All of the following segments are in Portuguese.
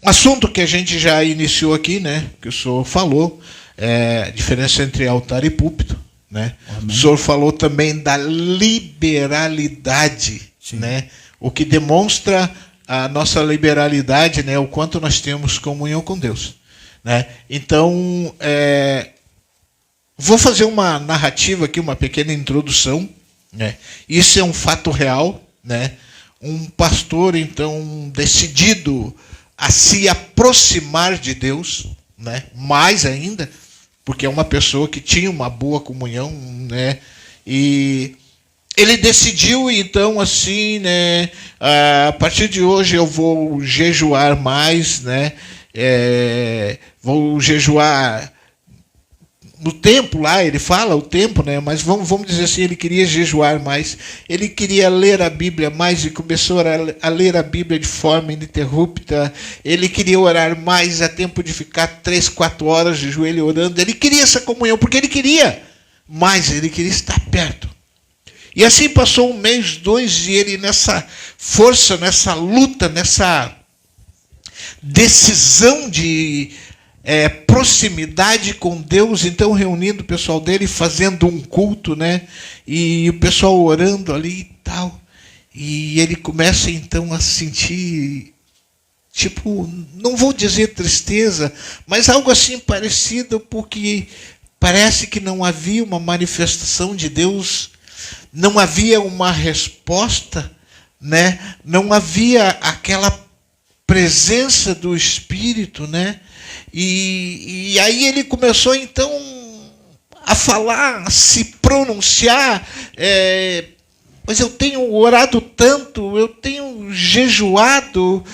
Um assunto que a gente já iniciou aqui, né? Que o senhor falou, a diferença entre altar e púlpito, né? O senhor falou também da liberalidade, né? O que demonstra a nossa liberalidade, né? O quanto nós temos comunhão com Deus, né? Então, vou fazer uma narrativa aqui, uma pequena introdução, né? Isso é um fato real, né? Um pastor, então, decidido a se aproximar de Deus, né? Mais ainda, porque é uma pessoa que tinha uma boa comunhão, né? E ele decidiu, então, assim, né? A partir de hoje eu vou jejuar mais, né? Vou jejuar no tempo lá, ele fala o tempo, né? Mas vamos dizer assim, ele queria jejuar mais, ele queria ler a Bíblia mais e começou a ler a Bíblia de forma ininterrupta, ele queria orar mais, a tempo de ficar 3, 4 horas de joelho orando, ele queria essa comunhão, porque ele queria mais, ele queria estar perto. E assim passou 1 mês, 2, e ele nessa força, nessa luta, nessa decisão de proximidade com Deus, então reunindo o pessoal dele, fazendo um culto, né? E o pessoal orando ali e tal. E ele começa então a sentir, tipo, não vou dizer tristeza, mas algo assim parecido, porque parece que não havia uma manifestação de Deus, não havia uma resposta, né? Não havia aquela presença do Espírito, né? E aí ele começou então a falar, a se pronunciar, mas eu tenho orado tanto, eu tenho jejuado,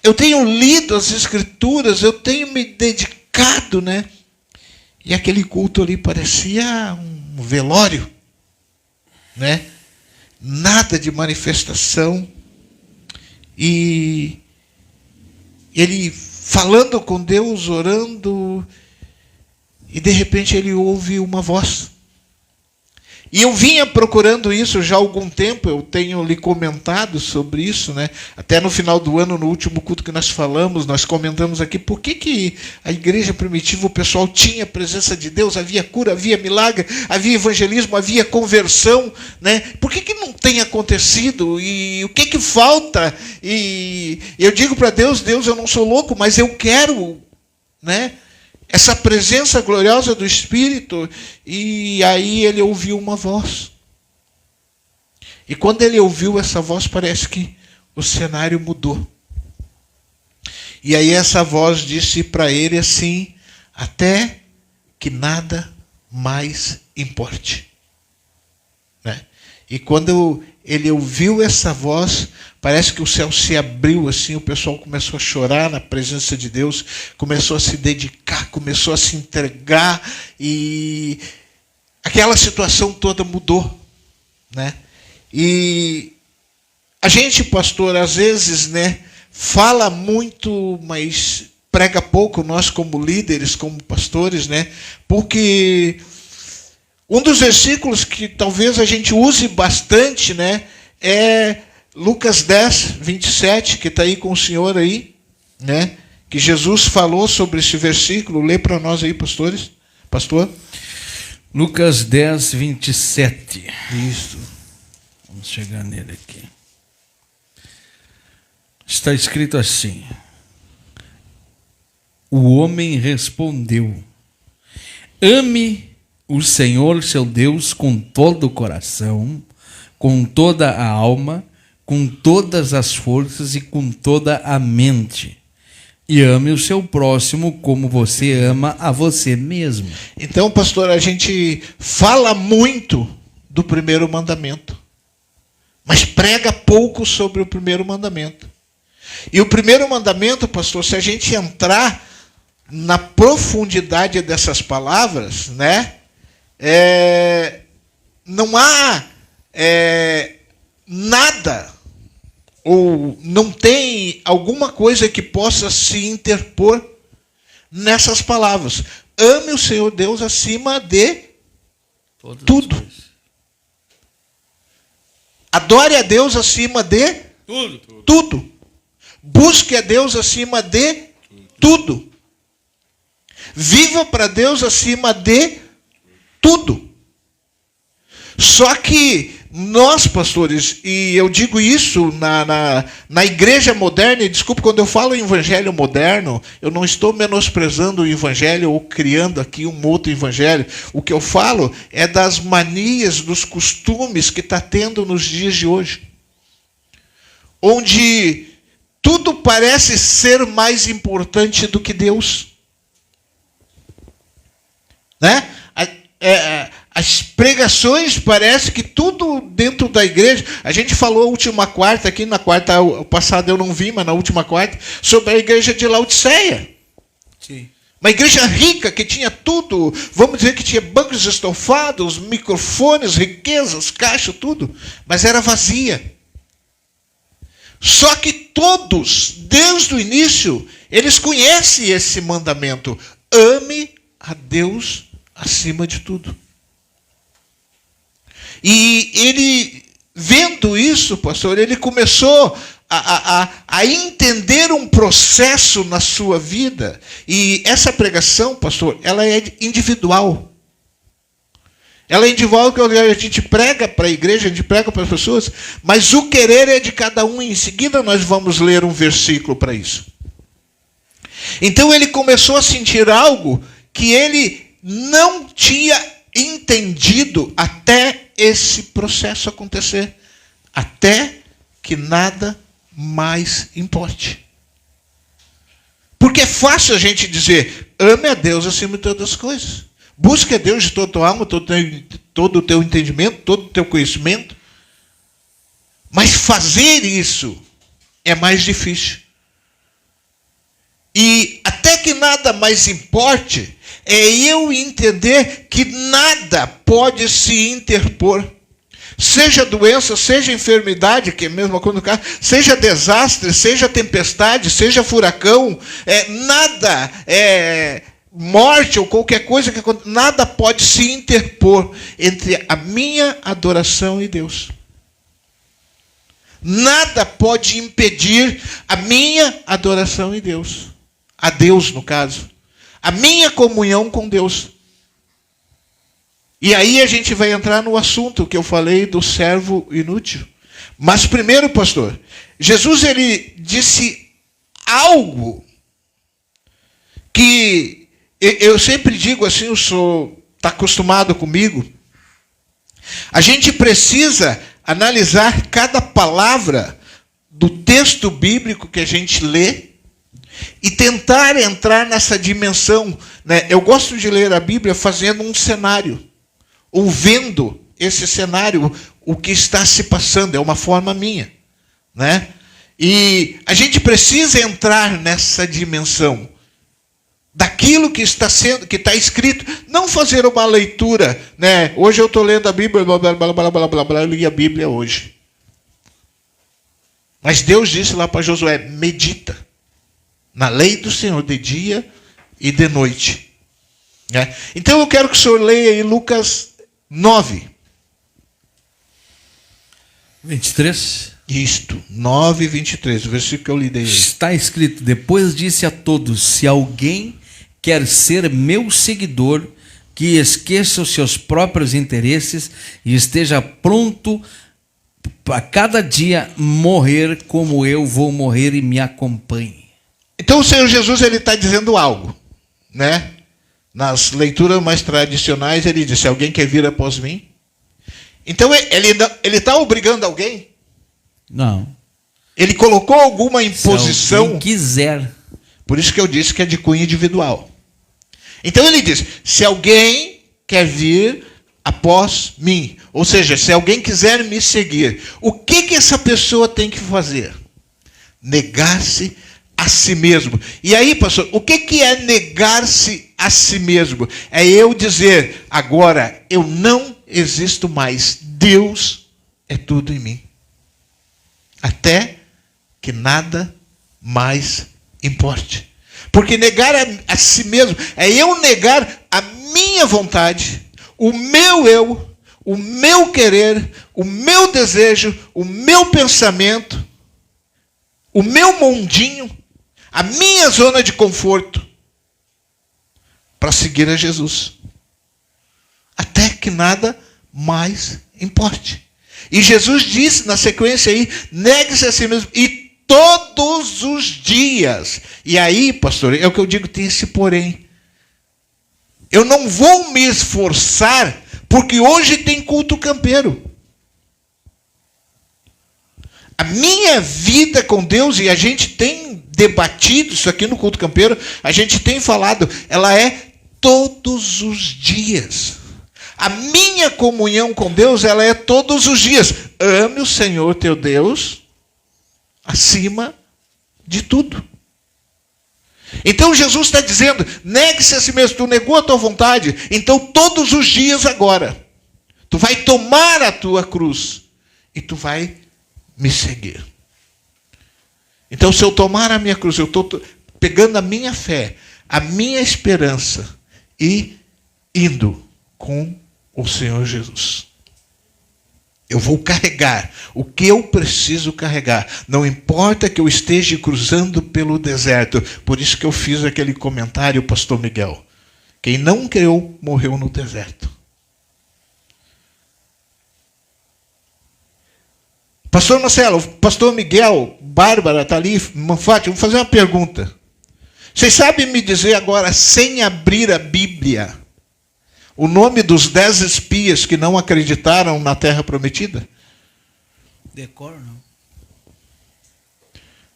eu tenho lido as Escrituras, eu tenho me dedicado, né? E aquele culto ali parecia um velório, né? Nada de manifestação. E ele falando com Deus, orando, e de repente ele ouve uma voz. E eu vinha procurando isso já há algum tempo, eu tenho lhe comentado sobre isso, né? Até no final do ano, no último culto que nós falamos, nós comentamos aqui por que a igreja primitiva, o pessoal tinha a presença de Deus, havia cura, havia milagre, havia evangelismo, havia conversão, né? Por que não tem acontecido? E o que falta? E eu digo para Deus, Deus, eu não sou louco, mas eu quero, né? Essa presença gloriosa do Espírito. E aí ele ouviu uma voz. E quando ele ouviu essa voz, parece que o cenário mudou. E aí essa voz disse para ele assim: até que nada mais importe. Né? E quando ele ouviu essa voz, parece que o céu se abriu assim, o pessoal começou a chorar na presença de Deus, começou a se dedicar, começou a se entregar, e aquela situação toda mudou, né? E a gente, pastor, às vezes, né, fala muito, mas prega pouco, nós como líderes, como pastores, né? Porque um dos versículos que talvez a gente use bastante, né, é Lucas 10, 27, que está aí com o senhor aí, né? Que Jesus falou sobre esse versículo. Lê para nós aí, pastores. Pastor. Lucas 10, 27. Isso. Vamos chegar nele aqui. Está escrito assim: o homem respondeu: ame o Senhor seu Deus com todo o coração, com toda a alma, com todas as forças e com toda a mente. E ame o seu próximo como você ama a você mesmo. Então, pastor, a gente fala muito do primeiro mandamento, mas prega pouco sobre o primeiro mandamento. E o primeiro mandamento, pastor, se a gente entrar na profundidade dessas palavras, né? Não há nada, ou não tem alguma coisa que possa se interpor nessas palavras. Ame o Senhor Deus acima de tudo. Adore a Deus acima de tudo. Busque a Deus acima de tudo. Viva para Deus acima de tudo. Só que nós, pastores, e eu digo isso na igreja moderna, e desculpe, quando eu falo em evangelho moderno, eu não estou menosprezando o evangelho ou criando aqui um outro evangelho. O que eu falo é das manias, dos costumes que está tendo nos dias de hoje. Onde tudo parece ser mais importante do que Deus. Né? As pregações, parece que tudo dentro da igreja. A gente falou a última quarta, aqui na quarta passada eu não vi, mas na última quarta, sobre a igreja de Laodiceia. Sim. Uma igreja rica, que tinha tudo, vamos dizer que tinha bancos estofados, microfones, riquezas, caixa, tudo, mas era vazia. Só que todos, desde o início, eles conhecem esse mandamento: ame a Deus acima de tudo. E ele, vendo isso, pastor, ele começou a entender um processo na sua vida. E essa pregação, pastor, ela é individual. Ela é individual, que a gente prega para a igreja, a gente prega para as pessoas, mas o querer é de cada um. Em seguida nós vamos ler um versículo para isso. Então ele começou a sentir algo que ele não tinha entendido até esse processo acontecer, até que nada mais importe. Porque é fácil a gente dizer: ame a Deus acima de todas as coisas, busque a Deus de toda a tua alma, todo o teu entendimento, todo o teu conhecimento. Mas fazer isso é mais difícil. E até que nada mais importe, é eu entender que nada pode se interpor. Seja doença, seja enfermidade, que é a mesma coisa no caso, seja desastre, seja tempestade, seja furacão, nada, morte ou qualquer coisa, nada pode se interpor entre a minha adoração e Deus. Nada pode impedir a minha adoração e Deus. A Deus, no caso. A minha comunhão com Deus. E aí a gente vai entrar no assunto que eu falei do servo inútil. Mas primeiro, pastor, Jesus, ele disse algo que eu sempre digo assim, o senhor está acostumado comigo. A gente precisa analisar cada palavra do texto bíblico que a gente lê e tentar entrar nessa dimensão. Né? Eu gosto de ler a Bíblia fazendo um cenário, ou vendo esse cenário, o que está se passando, é uma forma minha. Né? E a gente precisa entrar nessa dimensão daquilo que está sendo, que está escrito, não fazer uma leitura, né? Hoje eu estou lendo a Bíblia, blá, blá, blá, blá, blá, blá, blá, eu li a Bíblia hoje. Mas Deus disse lá para Josué: medita na lei do Senhor de dia e de noite. Né? Então eu quero que o senhor leia aí Lucas 9. 23. Isto, 9, 23, o versículo que eu li daí. Está escrito: depois disse a todos: se alguém quer ser meu seguidor, que esqueça os seus próprios interesses e esteja pronto a cada dia morrer como eu vou morrer, e me acompanhe. Então o Senhor Jesus, ele está dizendo algo, né? Nas leituras mais tradicionais ele diz: se alguém quer vir após mim. Então ele está obrigando alguém? Não. Ele colocou alguma imposição? Se alguém quiser. Por isso que eu disse que é de cunho individual. Então ele diz: se alguém quer vir após mim, ou seja, se alguém quiser me seguir, o que essa pessoa tem que fazer? Negar-se a si mesmo. E aí, pastor, o que é negar-se a si mesmo? É eu dizer: agora eu não existo mais, Deus é tudo em mim, até que nada mais importe. Porque negar a si mesmo é eu negar a minha vontade, o meu eu, o meu querer, o meu desejo, o meu pensamento, o meu mundinho, a minha zona de conforto, para seguir a Jesus. Até que nada mais importe. E Jesus disse na sequência aí, negue-se a si mesmo, e todos os dias. E aí, pastor, é o que eu digo, tem esse porém. Eu não vou me esforçar, porque hoje tem culto campeiro. A minha vida com Deus, e a gente tem debatido isso aqui no culto campeiro, a gente tem falado, ela é todos os dias. A minha comunhão com Deus, ela é todos os dias. Ame o Senhor teu Deus acima de tudo. Então Jesus está dizendo, negue-se a si mesmo, tu negou a tua vontade, então todos os dias agora, tu vai tomar a tua cruz e tu vai me seguir. Então se eu tomar a minha cruz, eu estou pegando a minha fé, a minha esperança e indo com o Senhor Jesus. Eu vou carregar o que eu preciso carregar. Não importa que eu esteja cruzando pelo deserto. Por isso que eu fiz aquele comentário, pastor Miguel. Quem não creu, morreu no deserto. Pastor Marcelo, pastor Miguel, Bárbara, está ali, Manfati, vou fazer uma pergunta. Vocês sabem me dizer agora, sem abrir a Bíblia, o nome dos 10 espias que não acreditaram na Terra Prometida? Decor, não.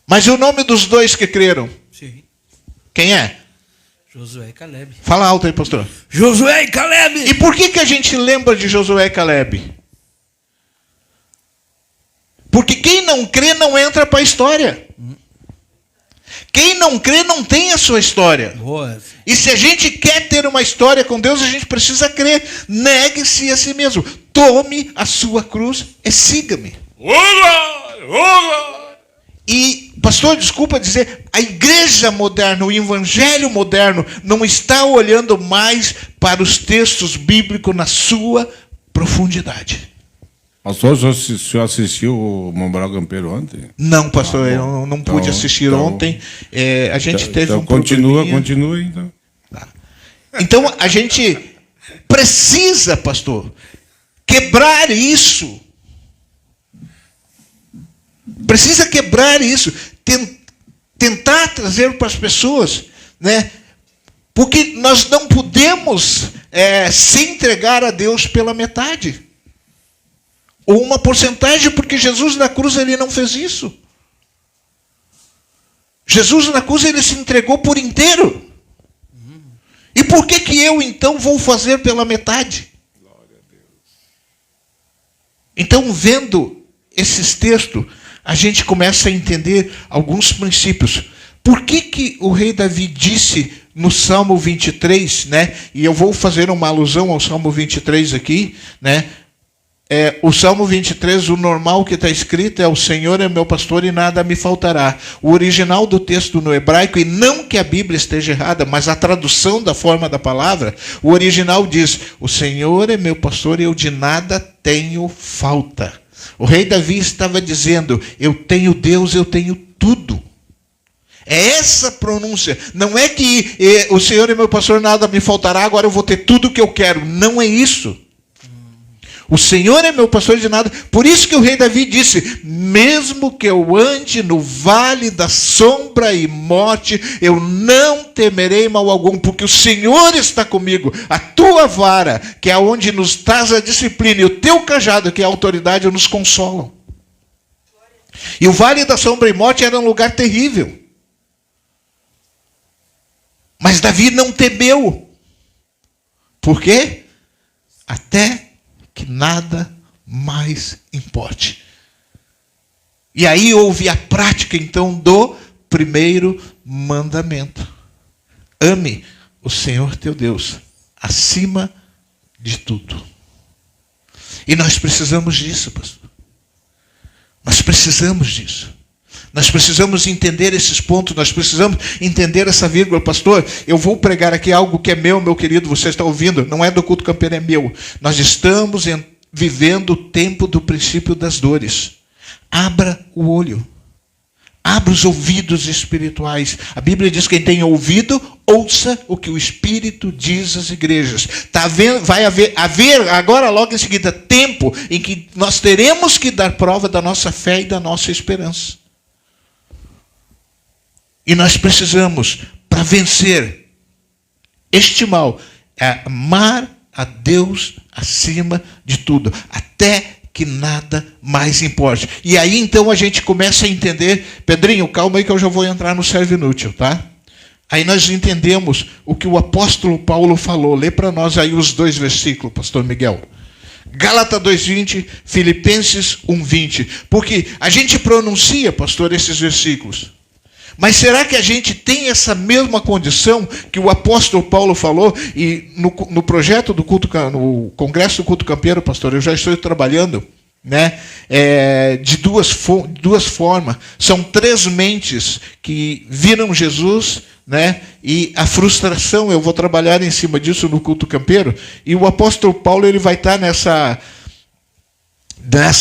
Mas e o nome dos 2 que creram? Sim. Quem é? Josué e Caleb. Fala alto aí, pastor. Josué e Caleb! E por que a gente lembra de Josué e Caleb? Porque quem não crê não entra para a história. Quem não crê não tem a sua história. Boa. E se a gente quer ter uma história com Deus, a gente precisa crer. Negue-se a si mesmo. Tome a sua cruz e siga-me. E, pastor, desculpa dizer, a igreja moderna, o evangelho moderno, não está olhando mais para os textos bíblicos na sua profundidade. Pastor, o senhor assistiu o Memorial Campeiro ontem? Não, pastor, eu não pude assistir ontem. A gente teve um probleminha. Continua, então. Tá. Então, a gente precisa, pastor, quebrar isso. Precisa quebrar isso. Tentar trazer para as pessoas, né? Porque nós não podemos se entregar a Deus pela metade. Ou uma porcentagem, porque Jesus na cruz ele não fez isso. Jesus na cruz ele se entregou por inteiro. E por que eu então vou fazer pela metade? Então, vendo esses textos, a gente começa a entender alguns princípios. Por que o rei Davi disse no Salmo 23, né? E eu vou fazer uma alusão ao Salmo 23 aqui, né? O Salmo 23, o normal que está escrito é: o Senhor é meu pastor e nada me faltará. O original do texto no hebraico, e não que a Bíblia esteja errada, mas a tradução da forma da palavra, o original diz: o Senhor é meu pastor e eu de nada tenho falta. O rei Davi estava dizendo: eu tenho Deus, eu tenho tudo. É essa pronúncia. Não é que o Senhor é meu pastor, nada me faltará, agora eu vou ter tudo o que eu quero. Não é isso. O Senhor é meu pastor de nada. Por isso que o rei Davi disse: mesmo que eu ande no vale da sombra e morte, eu não temerei mal algum, porque o Senhor está comigo. A tua vara, que é onde nos traz a disciplina, e o teu cajado, que é a autoridade, nos consolam. E o vale da sombra e morte era um lugar terrível. Mas Davi não temeu. Por quê? Até que nada mais importe. E aí houve a prática, então, do primeiro mandamento. Ame o Senhor teu Deus acima de tudo. E nós precisamos disso, pastor. Nós precisamos disso. Nós precisamos entender esses pontos, nós precisamos entender essa vírgula. Pastor, eu vou pregar aqui algo que é meu querido, você está ouvindo, não é do culto campeiro, é meu. Nós estamos vivendo o tempo do princípio das dores. Abra o olho. Abra os ouvidos espirituais. A Bíblia diz que quem tem ouvido, ouça o que o Espírito diz às igrejas. Vai haver agora, logo em seguida, tempo em que nós teremos que dar prova da nossa fé e da nossa esperança. E nós precisamos, para vencer este mal, amar a Deus acima de tudo, até que nada mais importe. E aí então a gente começa a entender, Pedrinho, calma aí que eu já vou entrar no servo inútil, tá? Aí nós entendemos o que o apóstolo Paulo falou. Lê para nós aí os 2 versículos, pastor Miguel. Gálatas 2:20, Filipenses 1:20. Porque a gente pronuncia, pastor, esses versículos. Mas será que a gente tem essa mesma condição que o apóstolo Paulo falou? E no projeto do culto, no congresso do culto campeiro, pastor, eu já estou trabalhando, né, de duas formas. São 3 mentes que viram Jesus, né, e a frustração, eu vou trabalhar em cima disso no culto campeiro. E o apóstolo Paulo, ele vai estar nessa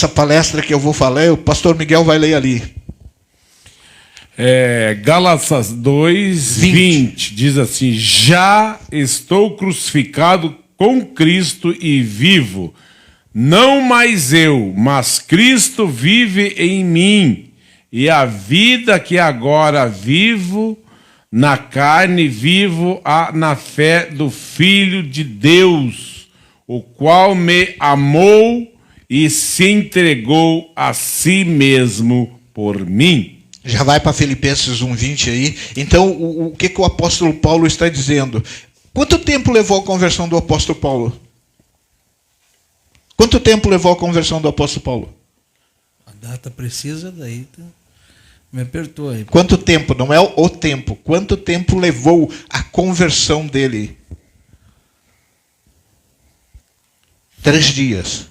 palestra que eu vou falar, o pastor Miguel vai ler ali. Gálatas 2:20 diz assim: já estou crucificado com Cristo e vivo, não mais eu, mas Cristo vive em mim, e a vida que agora vivo na carne, vivo na fé do Filho de Deus, o qual me amou e se entregou a si mesmo por mim. Já vai para Filipenses 1:20 aí. Então, o que o apóstolo Paulo está dizendo? Quanto tempo levou a conversão do apóstolo Paulo? Quanto tempo levou a conversão do apóstolo Paulo? A data precisa, daí me apertou aí. Quanto tempo? Não é o tempo. Quanto tempo levou a conversão dele? 3 dias.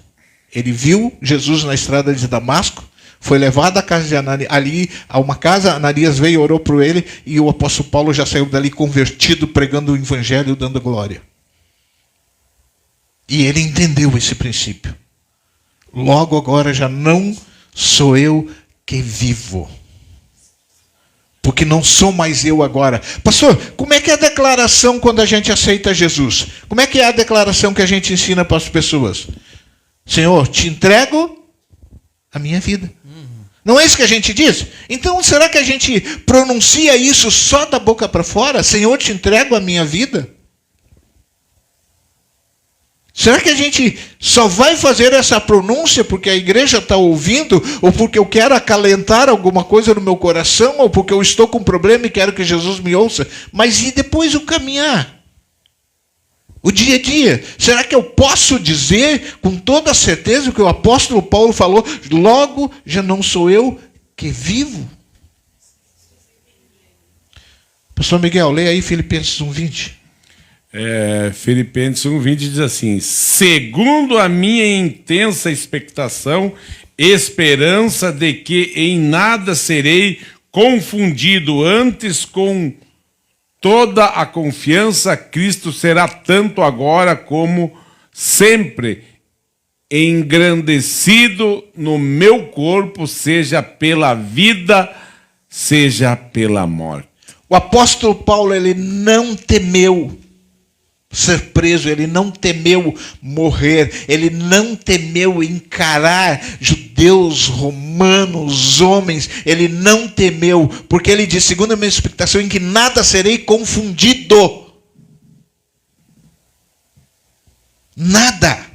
Ele viu Jesus na estrada de Damasco. Foi levado à casa de Ananias, ali a uma casa, Ananias veio e orou por ele, e o apóstolo Paulo já saiu dali convertido, pregando o evangelho, dando glória. E ele entendeu esse princípio. Logo agora já não sou eu que vivo, porque não sou mais eu agora. Pastor, como é que é a declaração quando a gente aceita Jesus? Como é que é a declaração que a gente ensina para as pessoas? Senhor, te entrego a minha vida. Não é isso que a gente diz? Então, será que a gente pronuncia isso só da boca para fora? Senhor, te entrego a minha vida? Será que a gente só vai fazer essa pronúncia porque a igreja está ouvindo? Ou porque eu quero acalentar alguma coisa no meu coração? Ou porque eu estou com um problema e quero que Jesus me ouça? Mas e depois o caminhar? O dia a dia. Será que eu posso dizer com toda certeza o que o apóstolo Paulo falou? Logo, já não sou eu que vivo. Pastor Miguel, leia aí Filipenses 1:20. Filipenses 1:20 diz assim: segundo a minha intensa expectação, esperança de que em nada serei confundido, antes com toda a confiança, Cristo será tanto agora como sempre engrandecido no meu corpo, seja pela vida, seja pela morte. O apóstolo Paulo, ele não temeu ser preso, ele não temeu morrer, ele não temeu encarar judeus, romanos, homens, ele não temeu, porque ele diz, segundo a minha expectação, em que nada serei confundido. Nada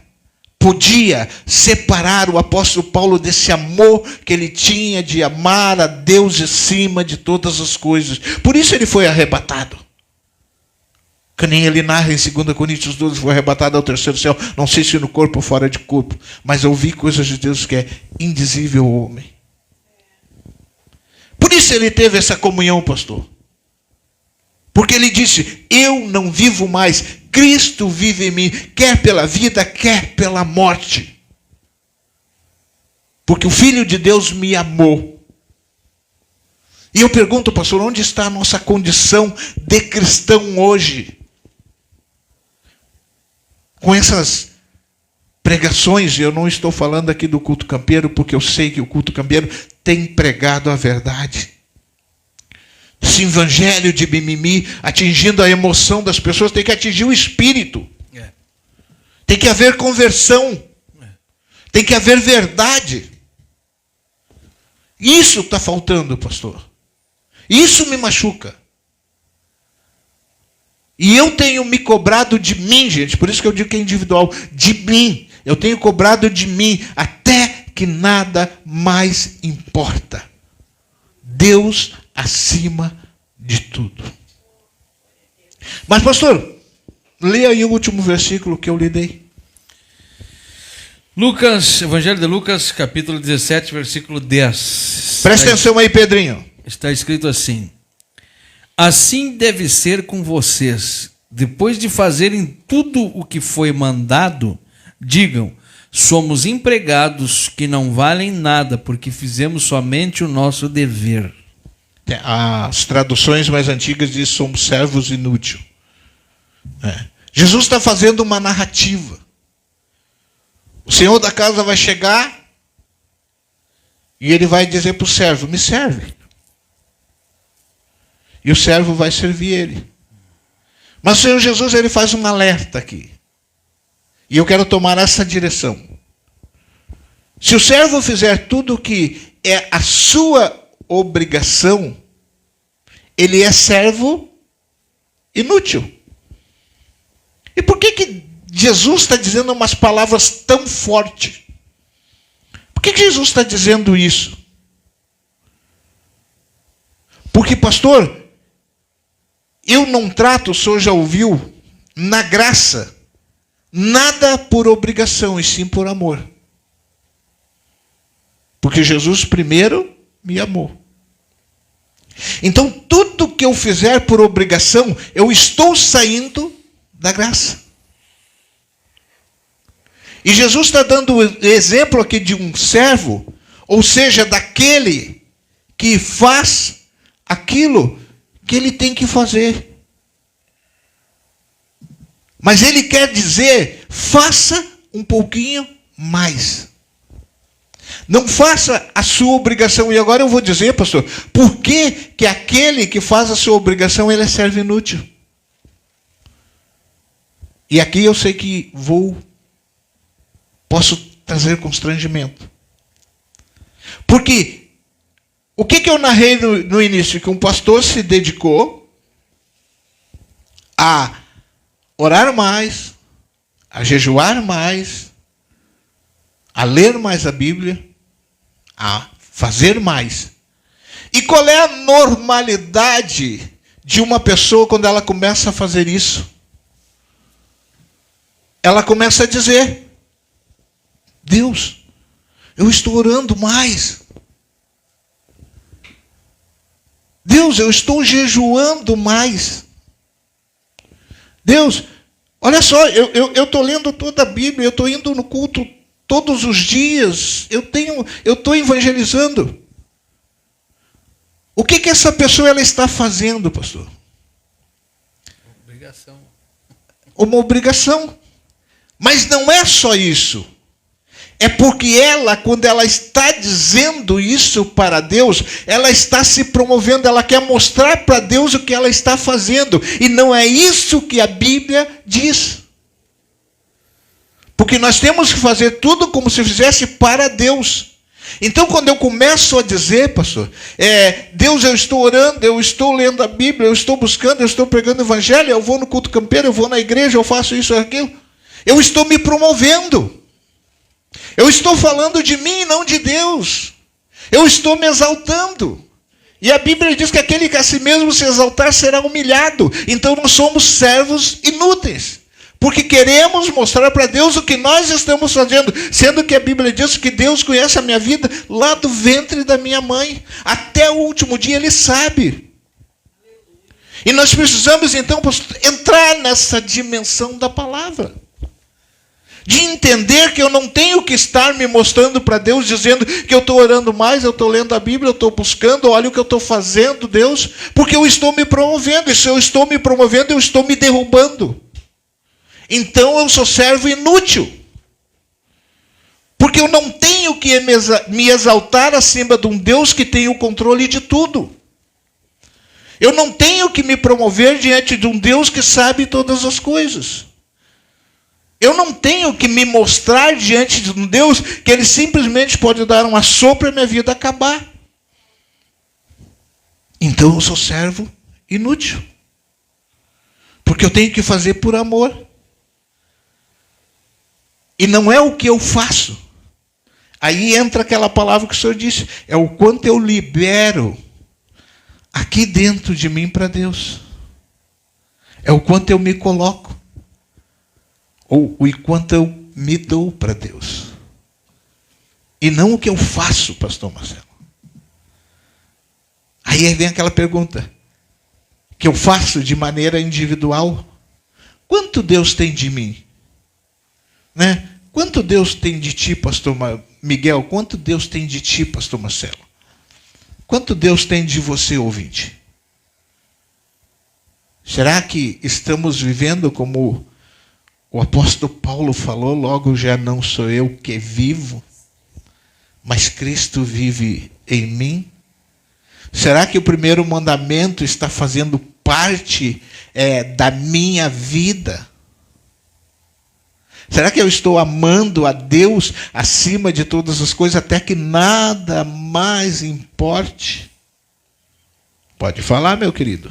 podia separar o apóstolo Paulo desse amor que ele tinha de amar a Deus acima de todas as coisas. Por isso ele foi arrebatado. Que nem ele narra em 2 Coríntios 12, foi arrebatado ao terceiro céu, não sei se no corpo ou fora de corpo, mas ouvi coisas de Deus que é indizível ao homem. Por isso ele teve essa comunhão, pastor. Porque ele disse, eu não vivo mais, Cristo vive em mim, quer pela vida, quer pela morte. Porque o Filho de Deus me amou. E eu pergunto, pastor, onde está a nossa condição de cristão hoje? Com essas pregações, eu não estou falando aqui do culto campeiro, porque eu sei que o culto campeiro tem pregado a verdade. Esse evangelho de mimimi, atingindo a emoção das pessoas, tem que atingir o espírito. Tem que haver conversão. Tem que haver verdade. Isso está faltando, pastor. Isso me machuca. E eu tenho me cobrado de mim, gente, por isso que eu digo que é individual, de mim. Eu tenho cobrado de mim até que nada mais importa. Deus acima de tudo. Mas, pastor, leia aí o último versículo que eu lhe dei. Lucas, Evangelho de Lucas, capítulo 17, versículo 10. Presta atenção aí, Pedrinho. Está escrito assim: assim deve ser com vocês. Depois de fazerem tudo o que foi mandado, digam: somos empregados que não valem nada, porque fizemos somente o nosso dever. As traduções mais antigas dizem: somos servos inúteis. Jesus está fazendo uma narrativa. O senhor da casa vai chegar e ele vai dizer para o servo: me serve. E o servo vai servir ele. Mas o Senhor Jesus, ele faz um alerta aqui. E eu quero tomar essa direção. Se o servo fizer tudo o que é a sua obrigação, ele é servo inútil. E por que Jesus está dizendo umas palavras tão fortes? Por que Jesus está dizendo isso? Porque, pastor, eu não trato, o senhor já ouviu, na graça, nada por obrigação, e sim por amor. Porque Jesus primeiro me amou. Então, tudo que eu fizer por obrigação, eu estou saindo da graça. E Jesus está dando o exemplo aqui de um servo, ou seja, daquele que faz aquilo que ele tem que fazer. Mas ele quer dizer: faça um pouquinho mais. Não faça a sua obrigação. E agora eu vou dizer, pastor, por que aquele que faz a sua obrigação, ele é servo inútil? E aqui eu sei que posso trazer constrangimento. Porque o que eu narrei no início? Que um pastor se dedicou a orar mais, a jejuar mais, a ler mais a Bíblia, a fazer mais. E qual é a normalidade de uma pessoa quando ela começa a fazer isso? Ela começa a dizer: Deus, eu estou orando mais. Deus, eu estou jejuando mais. Deus, olha só, eu estou lendo toda a Bíblia, eu estou indo no culto todos os dias, eu estou evangelizando. O que essa pessoa ela está fazendo, pastor? Obrigação. Uma obrigação. Mas não é só isso. É porque ela, quando ela está dizendo isso para Deus, ela está se promovendo, ela quer mostrar para Deus o que ela está fazendo. E não é isso que a Bíblia diz. Porque nós temos que fazer tudo como se fizesse para Deus. Então, quando eu começo a dizer, pastor, Deus, eu estou orando, eu estou lendo a Bíblia, eu estou buscando, eu estou pregando o Evangelho, eu vou no culto campeiro, eu vou na igreja, eu faço isso e aquilo, eu estou me promovendo. Eu estou falando de mim e não de Deus. Eu estou me exaltando. E a Bíblia diz que aquele que a si mesmo se exaltar será humilhado. Então nós somos servos inúteis. Porque queremos mostrar para Deus o que nós estamos fazendo. Sendo que a Bíblia diz que Deus conhece a minha vida lá do ventre da minha mãe. Até o último dia Ele sabe. E nós precisamos então entrar nessa dimensão da palavra. De entender que eu não tenho que estar me mostrando para Deus, dizendo que eu estou orando mais, eu estou lendo a Bíblia, eu estou buscando, olha o que eu estou fazendo, Deus, porque eu estou me promovendo, e se eu estou me promovendo, eu estou me derrubando. Então eu sou servo inútil. Porque eu não tenho que me exaltar acima de um Deus que tem o controle de tudo. Eu não tenho que me promover diante de um Deus que sabe todas as coisas. Eu não tenho que me mostrar diante de um Deus que Ele simplesmente pode dar um assopro e minha vida acabar. Então eu sou servo inútil. Porque eu tenho que fazer por amor. E não é o que eu faço. Aí entra aquela palavra que o Senhor disse. É o quanto eu libero aqui dentro de mim para Deus. É o quanto eu me coloco. Ou o quanto eu me dou para Deus. E não o que eu faço, pastor Marcelo. Aí vem aquela pergunta. Que eu faço de maneira individual. Quanto Deus tem de mim? Né? Quanto Deus tem de ti, pastor Miguel? Quanto Deus tem de ti, pastor Marcelo? Quanto Deus tem de você, ouvinte? Será que estamos vivendo como o apóstolo Paulo falou, logo já não sou eu que vivo, mas Cristo vive em mim? Será que o primeiro mandamento está fazendo parte da minha vida? Será que eu estou amando a Deus acima de todas as coisas, até que nada mais importe? Pode falar, meu querido.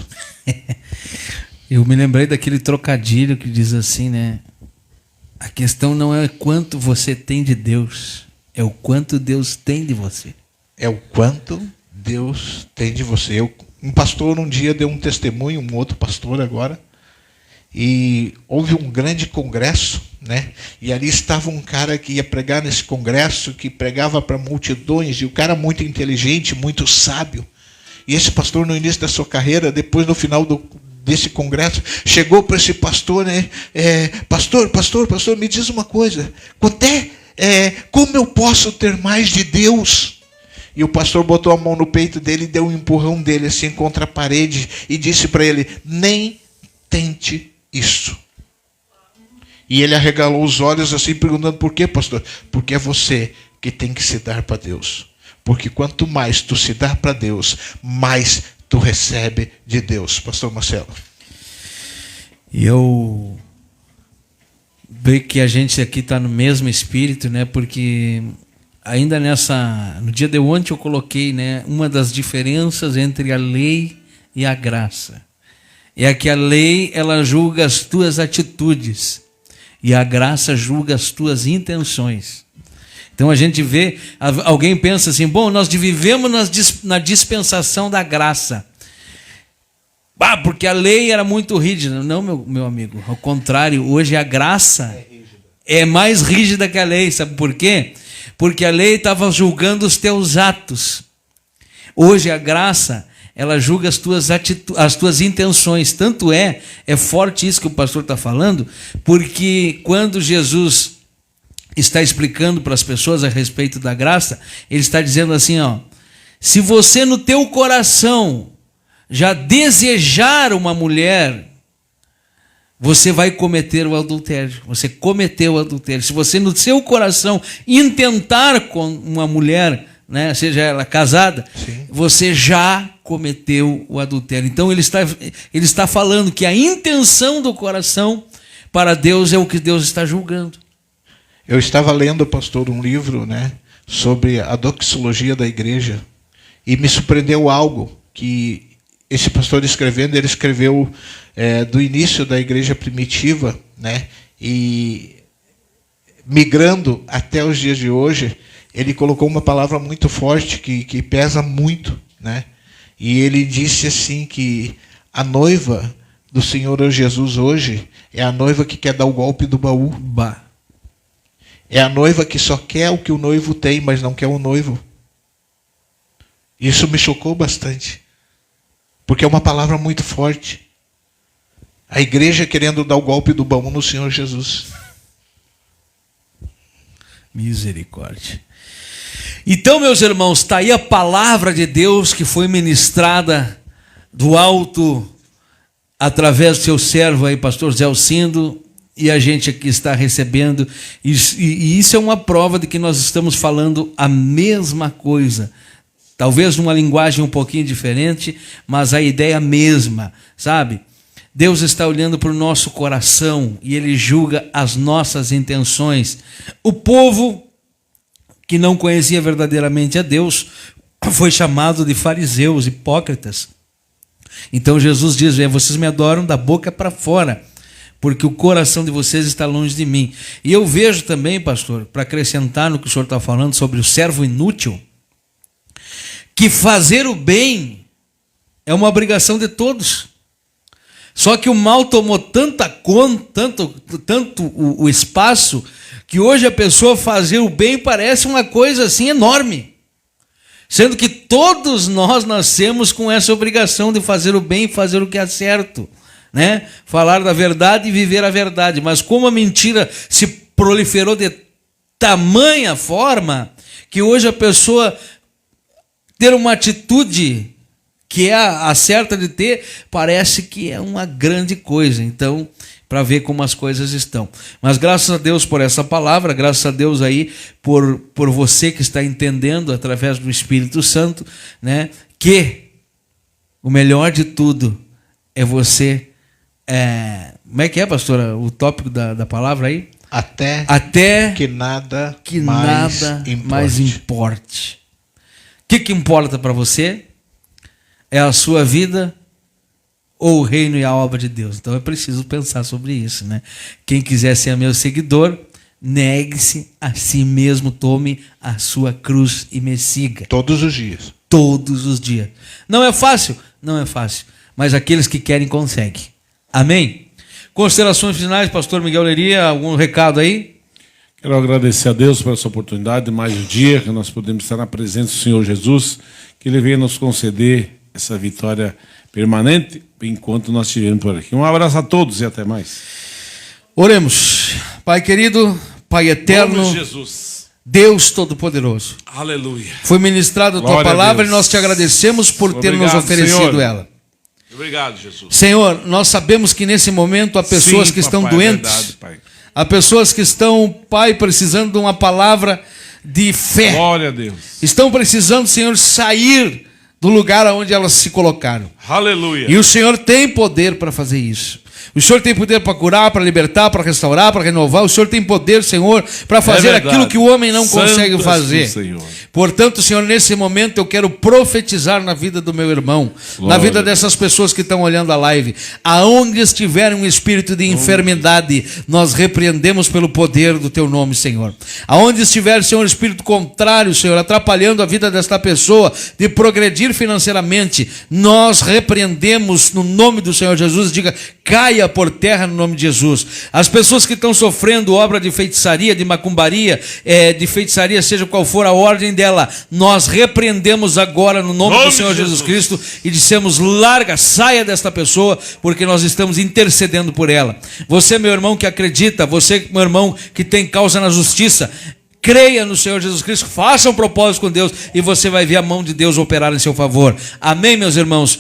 Eu me lembrei daquele trocadilho que diz assim, né? A questão não é quanto você tem de Deus, é o quanto Deus tem de você. É o quanto Deus tem de você. Um pastor um dia deu um testemunho, um outro pastor agora, e houve um grande congresso, né? E ali estava um cara que ia pregar nesse congresso, que pregava para multidões, e o cara muito inteligente, muito sábio. E esse pastor, no início da sua carreira, depois no final desse congresso, chegou para esse pastor, né? Pastor, me diz uma coisa. Como eu posso ter mais de Deus? E o pastor botou a mão no peito dele e deu um empurrão dele assim contra a parede e disse para ele: nem tente isso. E ele arregalou os olhos assim, perguntando: por quê, pastor? Porque é você que tem que se dar para Deus. Porque quanto mais tu se dá para Deus, mais tu recebe de Deus. Pastor Marcelo. E eu vejo que a gente aqui está no mesmo espírito, né? Porque ainda no dia de ontem eu coloquei, né, uma das diferenças entre a lei e a graça. É que a lei, ela julga as tuas atitudes e a graça julga as tuas intenções. Então a gente vê, alguém pensa assim, bom, nós vivemos na dispensação da graça. Porque a lei era muito rígida. Não, meu amigo, ao contrário, hoje a graça é mais rígida que a lei. Sabe por quê? Porque a lei estava julgando os teus atos. Hoje a graça, ela julga as tuas intenções. Tanto é forte isso que o pastor está falando, porque quando Jesus está explicando para as pessoas a respeito da graça, ele está dizendo assim, ó: se você no teu coração já desejar uma mulher, você vai cometer o adultério. Você cometeu o adultério. Se você no seu coração intentar com uma mulher, né, seja ela casada, sim, você já cometeu o adultério. Então ele está falando que a intenção do coração para Deus é o que Deus está julgando. Eu estava lendo, pastor, um livro, né, sobre a doxologia da igreja, e me surpreendeu algo que esse pastor escrevendo, ele escreveu do início da igreja primitiva, né, e migrando até os dias de hoje, ele colocou uma palavra muito forte que pesa muito, né, e ele disse assim que a noiva do Senhor Jesus hoje é a noiva que quer dar o golpe do baú. Bah. É a noiva que só quer o que o noivo tem, mas não quer o noivo. Isso me chocou bastante. Porque é uma palavra muito forte. A igreja querendo dar o golpe do baú no Senhor Jesus. Misericórdia. Então, meus irmãos, está aí a palavra de Deus que foi ministrada do alto através do seu servo aí, pastor Zé Alcindo. E a gente aqui está recebendo, e isso é uma prova de que nós estamos falando a mesma coisa. talvez numa linguagem um pouquinho diferente, mas a ideia mesma, sabe? Deus está olhando para o nosso coração e Ele julga as nossas intenções. O povo que não conhecia verdadeiramente a Deus foi chamado de fariseus, hipócritas. Então Jesus diz: vocês me adoram da boca para fora, porque o coração de vocês está longe de mim. E eu vejo também, pastor, para acrescentar no que o senhor está falando sobre o servo inútil, que fazer o bem é uma obrigação de todos. Só que o mal tomou tanto o espaço, que hoje a pessoa fazer o bem parece uma coisa assim enorme. Sendo que todos nós nascemos com essa obrigação de fazer o bem e fazer o que é certo, né? Falar da verdade e viver a verdade. Mas como a mentira se proliferou de tamanha forma, que hoje a pessoa ter uma atitude que é a certa de ter, parece que é uma grande coisa. Então, para ver como as coisas estão. Mas graças a Deus por essa palavra, graças a Deus aí por você que está entendendo através do Espírito Santo, né, que o melhor de tudo é você... como é que é, pastora, o tópico da palavra aí? Até que nada mais importe. O que importa para você? É a sua vida ou o reino e a obra de Deus? Então é preciso pensar sobre isso, né? Quem quiser ser meu seguidor, negue-se a si mesmo, tome a sua cruz e me siga. Todos os dias. Todos os dias. Não é fácil? Não é fácil. Mas aqueles que querem, conseguem. Amém? Considerações finais, pastor Miguel Leria, algum recado aí? Quero agradecer a Deus por essa oportunidade, mais um dia que nós podemos estar na presença do Senhor Jesus, que Ele venha nos conceder essa vitória permanente enquanto nós estivermos por aqui. Um abraço a todos e até mais. Oremos. Pai querido, Pai eterno, Nome de Jesus. Deus Todo-Poderoso. Aleluia. Foi ministrada a Tua Glória palavra a e Deus. nós te agradecemos por ter nos oferecido Senhor. ela. Obrigado, Jesus. Senhor, nós sabemos que nesse momento há pessoas Sim, que estão papai, doentes, é verdade, Pai. há pessoas que estão, Pai, precisando de uma palavra de fé. Glória a Deus. Estão precisando, Senhor, sair do lugar onde elas se colocaram. Aleluia. E o Senhor tem poder para fazer isso. O Senhor tem poder para curar, para libertar, para restaurar, para renovar. O Senhor tem poder, Senhor, para fazer aquilo que o homem não consegue fazer. Portanto, Senhor, nesse momento eu quero profetizar na vida do meu irmão, na vida dessas pessoas que estão olhando a live. Aonde estiver um espírito de enfermidade, nós repreendemos pelo poder do Teu nome, Senhor. Aonde estiver, Senhor, espírito contrário, Senhor, atrapalhando a vida desta pessoa de progredir financeiramente, nós repreendemos no nome do Senhor Jesus. Diga: caia por terra no nome de Jesus. As pessoas que estão sofrendo obra de feitiçaria, de macumbaria, de feitiçaria, seja qual for a ordem dela, nós repreendemos agora no nome do Senhor Jesus Cristo e dissemos: larga, saia desta pessoa, porque nós estamos intercedendo por ela. Você, meu irmão que acredita, você, meu irmão que tem causa na justiça, creia no Senhor Jesus Cristo, faça um propósito com Deus e você vai ver a mão de Deus operar em seu favor. Amém, meus irmãos?